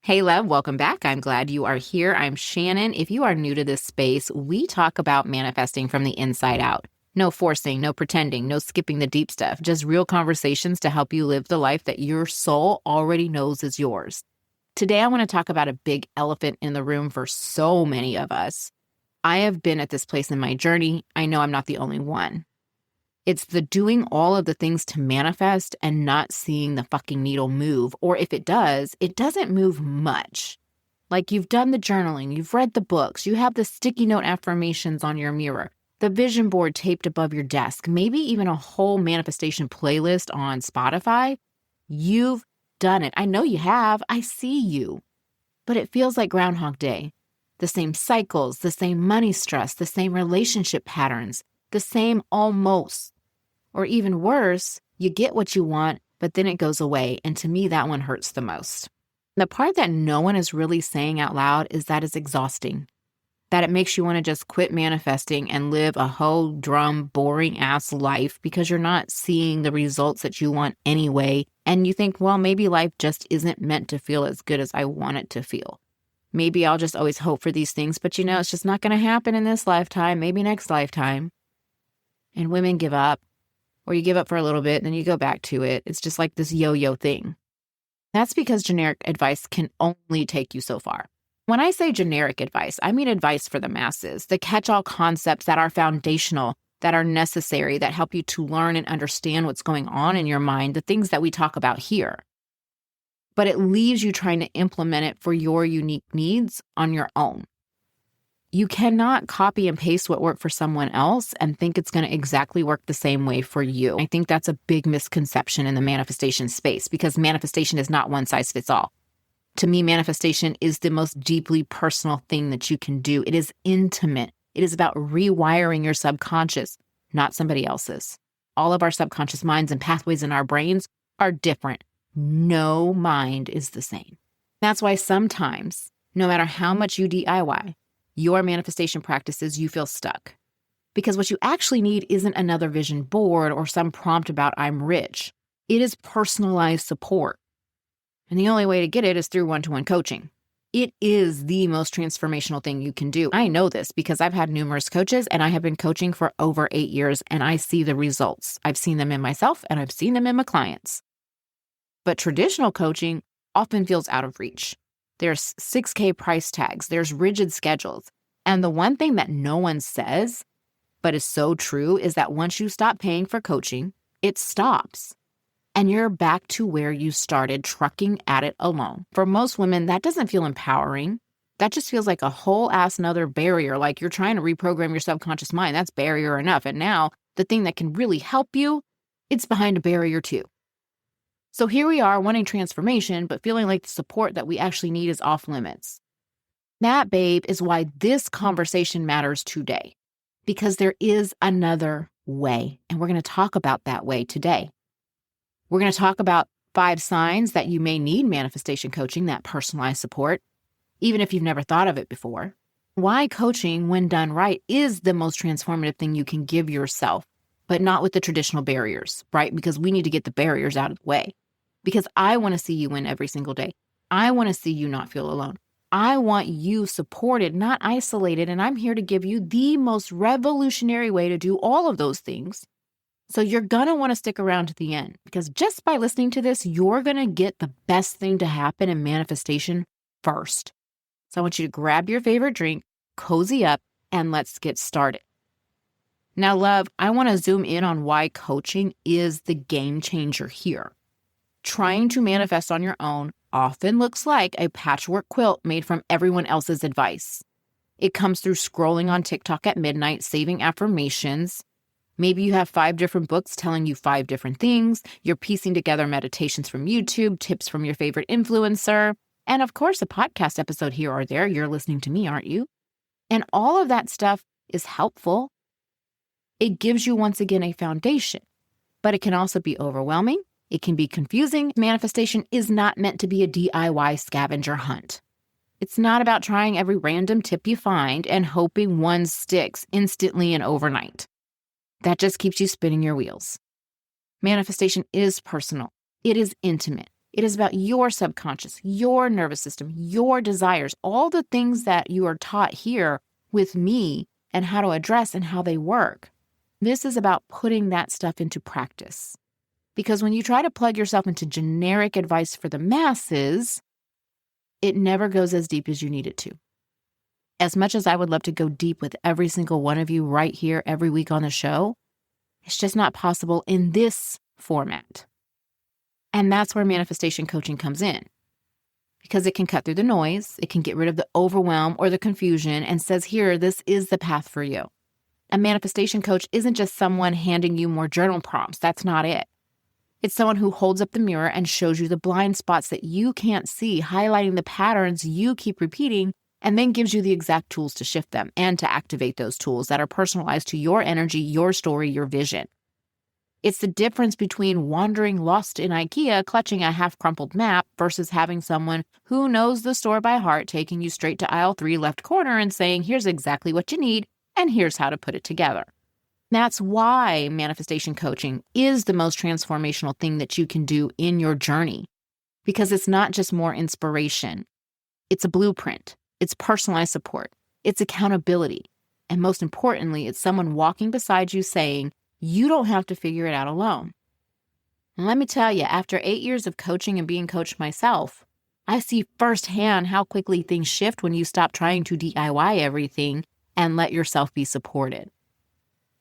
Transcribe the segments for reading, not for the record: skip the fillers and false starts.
Hey, love, welcome back. I'm glad you are here. I'm Shannon. If you are new to this space, we talk about manifesting from the inside out. No forcing, no pretending, no skipping the deep stuff, just real conversations to help you live the life that your soul already knows is yours. Today, I want to talk about a big elephant in the room for so many of us. I have been at this place in my journey. I know I'm not the only one. It's the doing all of the things to manifest and not seeing the fucking needle move. Or if it does, it doesn't move much. Like you've done the journaling, you've read the books, you have the sticky note affirmations on your mirror, the vision board taped above your desk, maybe even a whole manifestation playlist on Spotify. You've done it. I know you have. I see you. But it feels like Groundhog Day. The same cycles, the same money stress, the same relationship patterns, the same almost. Or even worse, you get what you want, but then it goes away. And to me, that one hurts the most. The part that no one is really saying out loud is that it's exhausting. That it makes you want to just quit manifesting and live a humdrum, boring ass life because you're not seeing the results that you want anyway. And you think, well, maybe life just isn't meant to feel as good as I want it to feel. Maybe I'll just always hope for these things, but it's just not going to happen in this lifetime, maybe next lifetime. And women give up. Or you give up for a little bit, and then you go back to it. It's just like this yo-yo thing. That's because generic advice can only take you so far. When I say generic advice, I mean advice for the masses, the catch-all concepts that are foundational, that are necessary, that help you to learn and understand what's going on in your mind, the things that we talk about here. But it leaves you trying to implement it for your unique needs on your own. You cannot copy and paste what worked for someone else and think it's going to exactly work the same way for you. I think that's a big misconception in the manifestation space because manifestation is not one size fits all. To me, manifestation is the most deeply personal thing that you can do. It is intimate. It is about rewiring your subconscious, not somebody else's. All of our subconscious minds and pathways in our brains are different. No mind is the same. That's why sometimes, no matter how much you DIY, your manifestation practices, you feel stuck. Because what you actually need isn't another vision board or some prompt about I'm rich. It is personalized support. And the only way to get it is through one-to-one coaching. It is the most transformational thing you can do. I know this because I've had numerous coaches and I have been coaching for over 8 years and I see the results. I've seen them in myself and I've seen them in my clients. But traditional coaching often feels out of reach. There's 6K price tags, there's rigid schedules. And the one thing that no one says, but is so true, is that once you stop paying for coaching, it stops. And you're back to where you started, trucking at it alone. For most women, that doesn't feel empowering. That just feels like a whole ass another barrier, like you're trying to reprogram your subconscious mind. That's barrier enough. And now the thing that can really help you, it's behind a barrier too. So here we are wanting transformation, but feeling like the support that we actually need is off limits. That, babe, is why this conversation matters today, because there is another way, and we're going to talk about that way today. We're going to talk about 5 signs that you may need manifestation coaching, that personalized support, even if you've never thought of it before. Why coaching, when done right, is the most transformative thing you can give yourself, but not with the traditional barriers, right? Because we need to get the barriers out of the way. Because I want to see you win every single day. I want to see you not feel alone. I want you supported, not isolated. And I'm here to give you the most revolutionary way to do all of those things. So you're going to want to stick around to the end because just by listening to this, you're going to get the best thing to happen in manifestation first. So I want you to grab your favorite drink, cozy up, and let's get started. Now, love, I want to zoom in on why coaching is the game changer here. Trying to manifest on your own often looks like a patchwork quilt made from everyone else's advice. It comes through scrolling on TikTok at midnight, saving affirmations. Maybe you have 5 different books telling you 5 different things. You're piecing together meditations from YouTube, tips from your favorite influencer, and of course, a podcast episode here or there. You're listening to me, aren't you? And all of that stuff is helpful. It gives you, once again, a foundation, but it can also be overwhelming. It can be confusing. Manifestation is not meant to be a DIY scavenger hunt. It's not about trying every random tip you find and hoping one sticks instantly and overnight. That just keeps you spinning your wheels. Manifestation is personal. It is intimate. It is about your subconscious, your nervous system, your desires, all the things that you are taught here with me and how to address and how they work. This is about putting that stuff into practice. Because when you try to plug yourself into generic advice for the masses, it never goes as deep as you need it to. As much as I would love to go deep with every single one of you right here every week on the show, it's just not possible in this format. And that's where manifestation coaching comes in, because it can cut through the noise, it can get rid of the overwhelm or the confusion and says, here, this is the path for you. A manifestation coach isn't just someone handing you more journal prompts. That's not it. It's someone who holds up the mirror and shows you the blind spots that you can't see, highlighting the patterns you keep repeating, and then gives you the exact tools to shift them and to activate those tools that are personalized to your energy, your story, your vision. It's the difference between wandering lost in IKEA, clutching a half-crumpled map, versus having someone who knows the store by heart taking you straight to aisle 3 left corner and saying, here's exactly what you need, and here's how to put it together. That's why manifestation coaching is the most transformational thing that you can do in your journey, because it's not just more inspiration. It's a blueprint. It's personalized support. It's accountability. And most importantly, it's someone walking beside you saying, you don't have to figure it out alone. And let me tell you, after 8 years of coaching and being coached myself, I see firsthand how quickly things shift when you stop trying to DIY everything and let yourself be supported.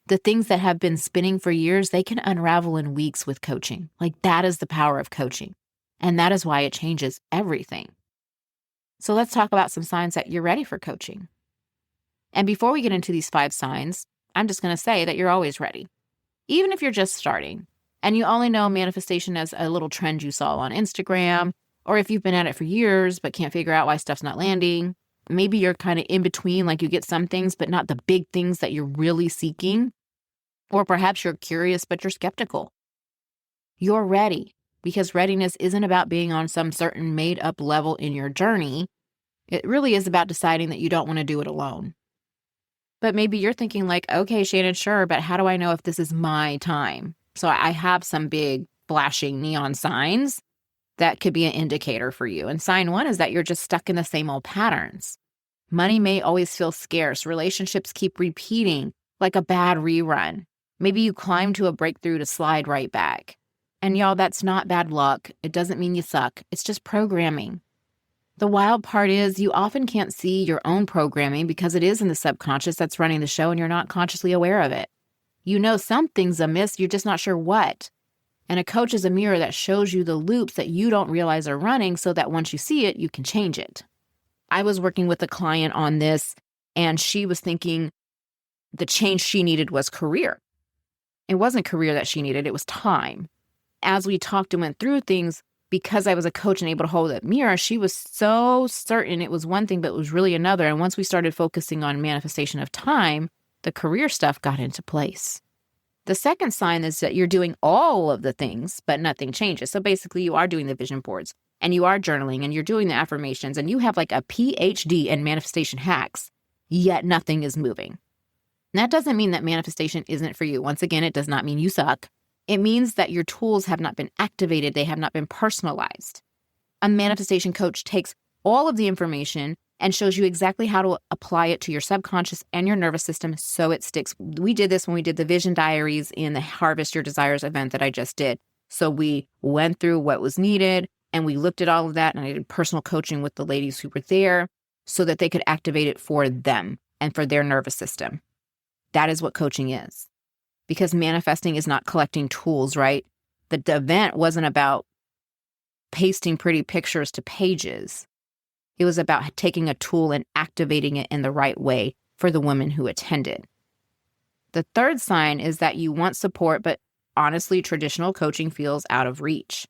The things that have been spinning for years, they can unravel in weeks with coaching. Like, that is the power of coaching. And that is why it changes everything. So let's talk about some signs that you're ready for coaching. And before we get into these 5 signs, I'm just going to say that you're always ready. Even if you're just starting and you only know manifestation as a little trend you saw on Instagram, or if you've been at it for years but can't figure out why stuff's not landing, maybe you're kind of in between, like you get some things but not the big things that you're really seeking, or perhaps you're curious but you're skeptical. You're ready, because readiness isn't about being on some certain made-up level in your journey. It really is about deciding that you don't want to do it alone. But maybe you're thinking like, okay, Shannon, sure, but how do I know if this is my time? So I have some big flashing neon signs that could be an indicator for you. And sign 1 is that you're just stuck in the same old patterns. Money may always feel scarce. Relationships keep repeating like a bad rerun. Maybe you climb to a breakthrough to slide right back. And y'all, that's not bad luck. It doesn't mean you suck. It's just programming. The wild part is you often can't see your own programming because it is in the subconscious that's running the show and you're not consciously aware of it. You know something's amiss, you're just not sure what. And a coach is a mirror that shows you the loops that you don't realize are running so that once you see it, you can change it. I was working with a client on this and she was thinking the change she needed was career. It wasn't career that she needed, it was time. As we talked and went through things, because I was a coach and able to hold that mirror, she was so certain it was one thing, but it was really another. And once we started focusing on manifestation of time, the career stuff got into place. The second sign is that you're doing all of the things, but nothing changes. So basically you are doing the vision boards and you are journaling and you're doing the affirmations and you have like a PhD in manifestation hacks, yet nothing is moving. And that doesn't mean that manifestation isn't for you. Once again, it does not mean you suck. It means that your tools have not been activated. They have not been personalized. A manifestation coach takes all of the information and shows you exactly how to apply it to your subconscious and your nervous system so it sticks. We did this when we did the vision diaries in the Harvest Your Desires event that I just did. So we went through what was needed and we looked at all of that, and I did personal coaching with the ladies who were there so that they could activate it for them and for their nervous system. That is what coaching is. Because manifesting is not collecting tools, right? The event wasn't about pasting pretty pictures to pages. It was about taking a tool and activating it in the right way for the women who attended. The third sign is that you want support, but honestly, traditional coaching feels out of reach.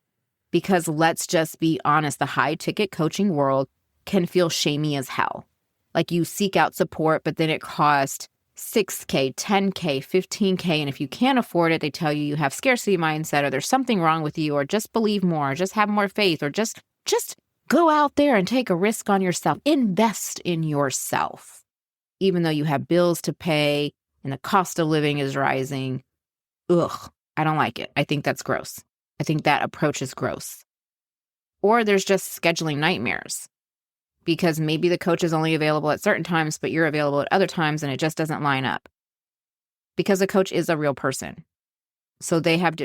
Because let's just be honest, the high-ticket coaching world can feel shamey as hell. Like you seek out support, but then it costs $6K, $10K, $15K, and if you can't afford it, they tell you have scarcity mindset, or there's something wrong with you, or just believe more, or just have more faith, or just go out there and take a risk on yourself. Invest in yourself. Even though you have bills to pay and the cost of living is rising, I don't like it. I think that's gross. I think that approach is gross. Or there's just scheduling nightmares because maybe the coach is only available at certain times, but you're available at other times and it just doesn't line up. Because a coach is a real person. So they have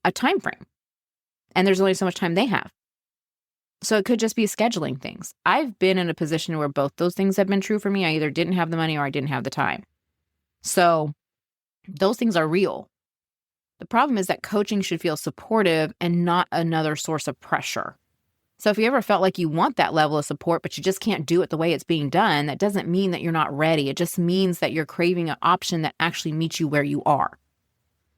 a time frame. And there's only so much time they have. So it could just be scheduling things. I've been in a position where both those things have been true for me. I either didn't have the money or I didn't have the time. So those things are real. The problem is that coaching should feel supportive and not another source of pressure. So if you ever felt like you want that level of support, but you just can't do it the way it's being done, that doesn't mean that you're not ready. It just means that you're craving an option that actually meets you where you are.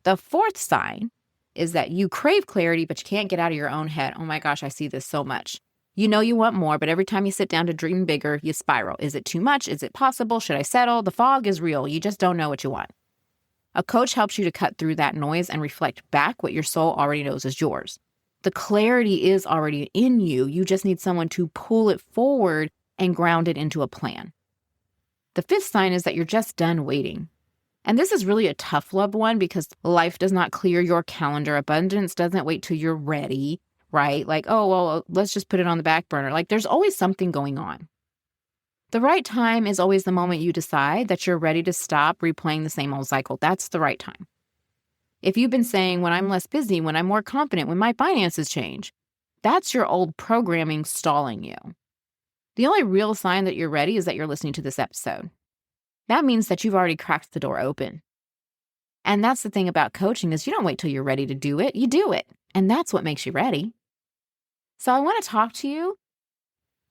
The fourth sign is that you crave clarity, but you can't get out of your own head. Oh my gosh, I see this so much. You know you want more, but every time you sit down to dream bigger, you spiral. Is it too much? Is it possible? Should I settle? The fog is real. You just don't know what you want. A coach helps you to cut through that noise and reflect back what your soul already knows is yours. The clarity is already in you. You just need someone to pull it forward and ground it into a plan. The fifth sign is that you're just done waiting. And this is really a tough love one because life does not clear your calendar. Abundance doesn't wait till you're ready, right? Like, oh, well, let's just put it on the back burner. Like there's always something going on. The right time is always the moment you decide that you're ready to stop replaying the same old cycle. That's the right time. If you've been saying, when I'm less busy, when I'm more confident, when my finances change, that's your old programming stalling you. The only real sign that you're ready is that you're listening to this episode. That means that you've already cracked the door open. And that's the thing about coaching is you don't wait till you're ready to do it. You do it. And that's what makes you ready. So I want to talk to you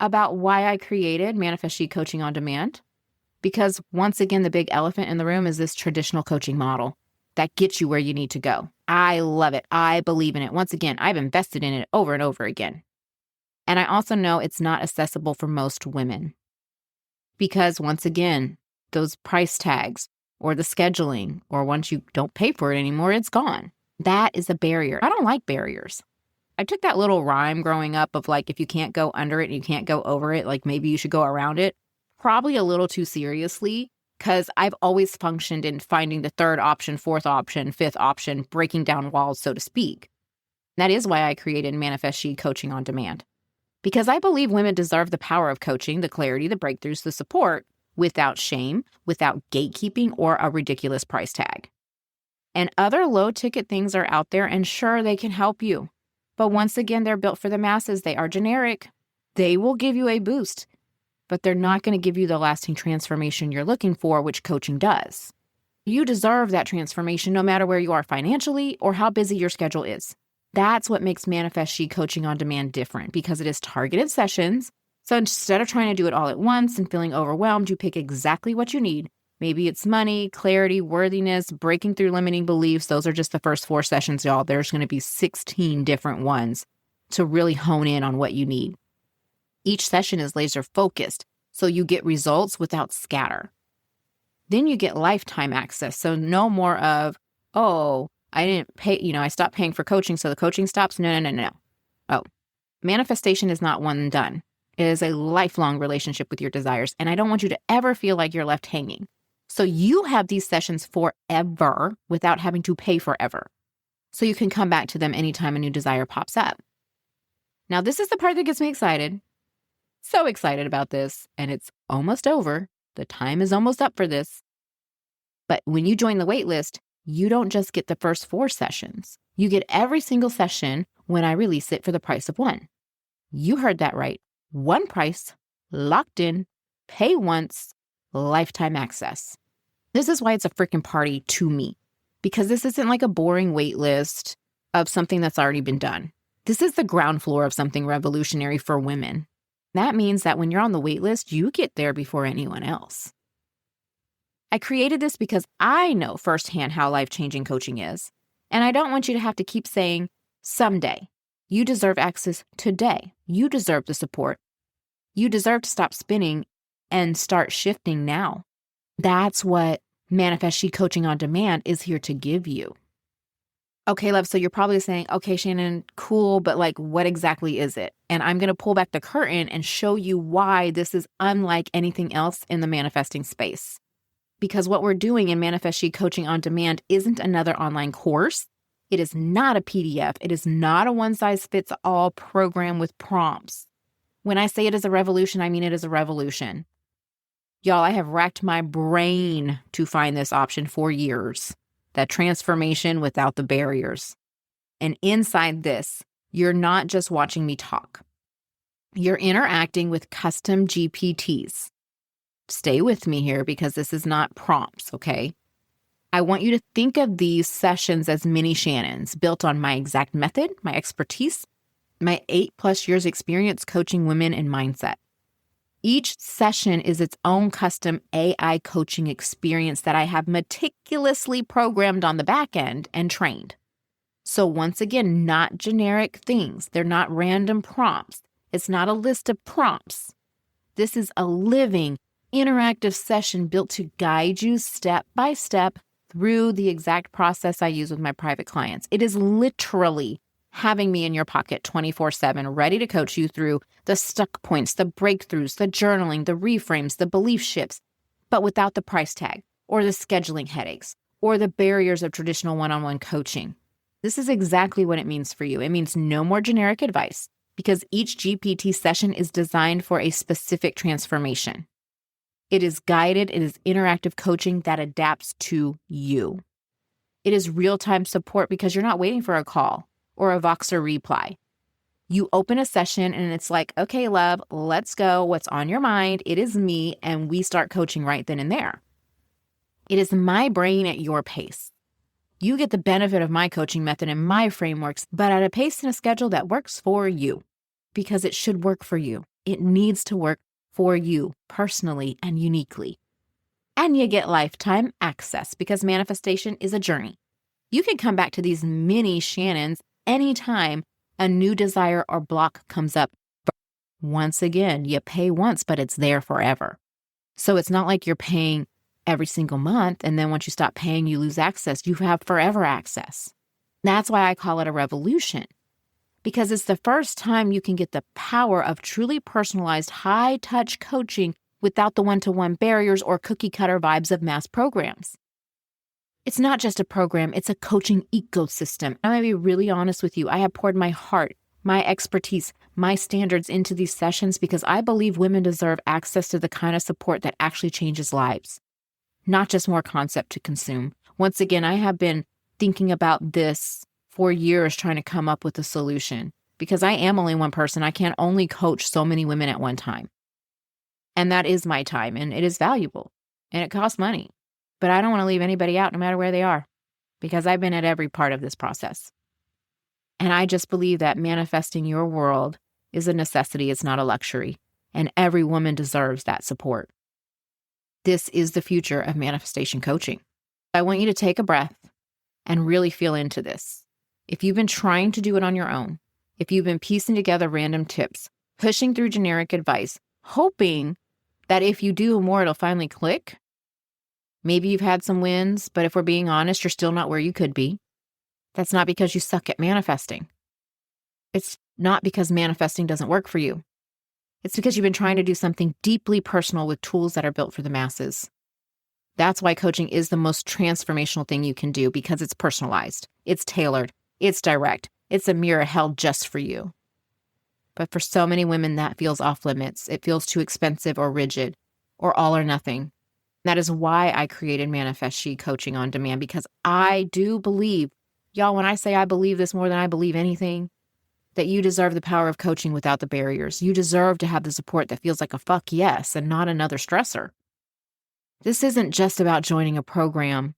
about why I created Manifest She Coaching on Demand. Because once again, the big elephant in the room is this traditional coaching model that gets you where you need to go. I love it. I believe in it. Once again, I've invested in it over and over again. And I also know it's not accessible for most women. Because once again, those price tags or the scheduling, or once you don't pay for it anymore, it's gone. That is a barrier. I don't like barriers. I took that little rhyme growing up of like, if you can't go under it and you can't go over it, like maybe you should go around it, probably a little too seriously, because I've always functioned in finding the third option, fourth option, fifth option, breaking down walls, so to speak. That is why I created Manifest She Coaching on Demand. Because I believe women deserve the power of coaching, the clarity, the breakthroughs, the support, without shame, without gatekeeping, or a ridiculous price tag. And other low-ticket things are out there, and sure, they can help you. But once again, they're built for the masses. They are generic. They will give you a boost, but they're not going to give you the lasting transformation you're looking for, which coaching does. You deserve that transformation no matter where you are financially or how busy your schedule is. That's what makes Manifest She Coaching on Demand different, because it is targeted sessions. So instead of trying to do it all at once and feeling overwhelmed, you pick exactly what you need. Maybe it's money, clarity, worthiness, breaking through limiting beliefs. Those are just the first 4 sessions, y'all. There's going to be 16 different ones to really hone in on what you need. Each session is laser focused, so you get results without scatter. Then you get lifetime access. So no more of, oh, I didn't pay, I stopped paying for coaching, so the coaching stops. No. Oh, manifestation is not one and done. It is a lifelong relationship with your desires. And I don't want you to ever feel like you're left hanging. So you have these sessions forever without having to pay forever. So you can come back to them anytime a new desire pops up. Now, this is the part that gets me excited. So excited about this. And it's almost over. The time is almost up for this. But when you join the wait list, you don't just get the first 4 sessions. You get every single session when I release it for the price of one. You heard that right. One price, locked in, pay once, lifetime access. This is why it's a freaking party to me, because this isn't like a boring wait list of something that's already been done. This is the ground floor of something revolutionary for women. That means that when you're on the wait list, you get there before anyone else. I created this because I know firsthand how life-changing coaching is, and I don't want you to have to keep saying, someday. You deserve access today. You deserve the support. You deserve to stop spinning and start shifting now. That's what Manifest She Coaching on Demand is here to give you. Okay, love, so you're probably saying, okay, Shannon, cool, but like, what exactly is it? And I'm going to pull back the curtain and show you why this is unlike anything else in the manifesting space. Because what we're doing in Manifest She Coaching on Demand isn't another online course. It is not a PDF. It is not a one-size-fits-all program with prompts. When I say it is a revolution, I mean it is a revolution. Y'all, I have racked my brain to find this option for years. That transformation without the barriers. And inside this, you're not just watching me talk. You're interacting with custom GPTs. Stay with me here because this is not prompts, okay? I want you to think of these sessions as mini Shannons built on my exact method, my expertise, my 8+ years experience coaching women in mindset. Each session is its own custom AI coaching experience that I have meticulously programmed on the back end and trained. So once again, not generic things. They're not random prompts. It's not a list of prompts. This is a living, interactive session built to guide you step by step through the exact process I use with my private clients. It is literally having me in your pocket 24/7, ready to coach you through the stuck points, the breakthroughs, the journaling, the reframes, the belief shifts, but without the price tag or the scheduling headaches or the barriers of traditional one-on-one coaching. This is exactly what it means for you. It means no more generic advice because each GPT session is designed for a specific transformation. It is guided, it is interactive coaching that adapts to you. It is real-time support because you're not waiting for a call or a Voxer reply. You open a session and it's like, okay, love, let's go. What's on your mind? It is me. And we start coaching right then and there. It is my brain at your pace. You get the benefit of my coaching method and my frameworks, but at a pace and a schedule that works for you because it should work for you. It needs to work for you personally and uniquely. And you get lifetime access because manifestation is a journey. You can come back to these mini Shannons anytime a new desire or block comes up. Once again, you pay once, but it's there forever. So it's not like you're paying every single month, and then once you stop paying, you lose access. You have forever access. That's why I call it a revolution, because it's the first time you can get the power of truly personalized, high-touch coaching without the one-to-one barriers or cookie-cutter vibes of mass programs. It's not just a program, it's a coaching ecosystem. I'm going to be really honest with you. I have poured my heart, my expertise, my standards into these sessions because I believe women deserve access to the kind of support that actually changes lives, not just more concept to consume. Once again, I have been thinking about this for years, trying to come up with a solution because I am only one person. I can't only coach so many women at one time. And that is my time, and it is valuable, and it costs money. But I don't want to leave anybody out no matter where they are because I've been at every part of this process. And I just believe that manifesting your world is a necessity. It's not a luxury. And every woman deserves that support. This is the future of manifestation coaching. I want you to take a breath and really feel into this. If you've been trying to do it on your own, if you've been piecing together random tips, pushing through generic advice, hoping that if you do more, it'll finally click. Maybe you've had some wins, but if we're being honest, you're still not where you could be. That's not because you suck at manifesting. It's not because manifesting doesn't work for you. It's because you've been trying to do something deeply personal with tools that are built for the masses. That's why coaching is the most transformational thing you can do because it's personalized, it's tailored, it's direct, it's a mirror held just for you. But for so many women, that feels off limits. It feels too expensive or rigid or all or nothing. That is why I created Manifest She Coaching on Demand, because I do believe, y'all, when I say I believe this more than I believe anything, that you deserve the power of coaching without the barriers. You deserve to have the support that feels like a fuck yes and not another stressor. This isn't just about joining a program.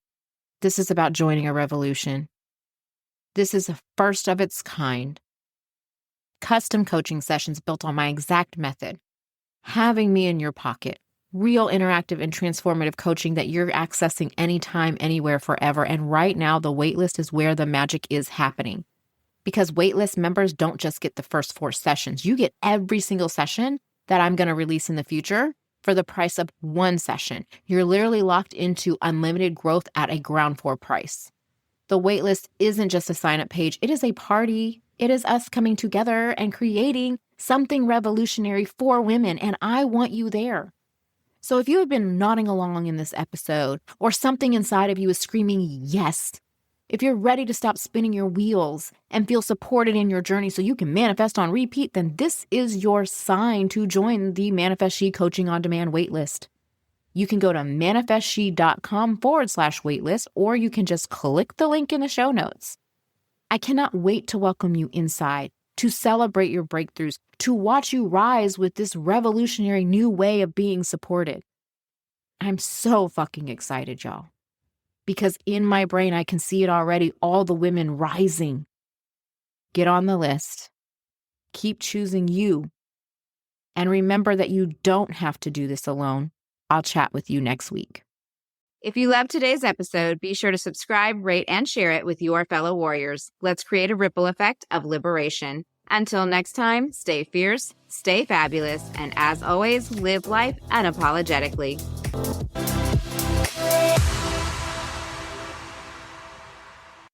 This is about joining a revolution. This is a first of its kind. Custom coaching sessions built on my exact method. Having me in your pocket. Real interactive and transformative coaching that you're accessing anytime, anywhere, forever. And right now, the waitlist is where the magic is happening. Because waitlist members don't just get the first 4 sessions. You get every single session that I'm going to release in the future for the price of 1 session. You're literally locked into unlimited growth at a ground floor price. The waitlist isn't just a sign-up page. It is a party. It is us coming together and creating something revolutionary for women. And I want you there. So if you have been nodding along in this episode or something inside of you is screaming yes, If you're ready to stop spinning your wheels and feel supported in your journey so you can manifest on repeat, then this is your sign to join the Manifest She Coaching on Demand waitlist. You can go to manifestshe.com/waitlist, or you can just click the link in the show notes. I cannot wait to welcome you inside, to celebrate your breakthroughs, to watch you rise with this revolutionary new way of being supported. I'm so fucking excited, y'all. Because in my brain, I can see it already, all the women rising. Get on the list. Keep choosing you. And remember that you don't have to do this alone. I'll chat with you next week. If you loved today's episode, be sure to subscribe, rate, and share it with your fellow warriors. Let's create a ripple effect of liberation. Until next time, stay fierce, stay fabulous, and as always, live life unapologetically.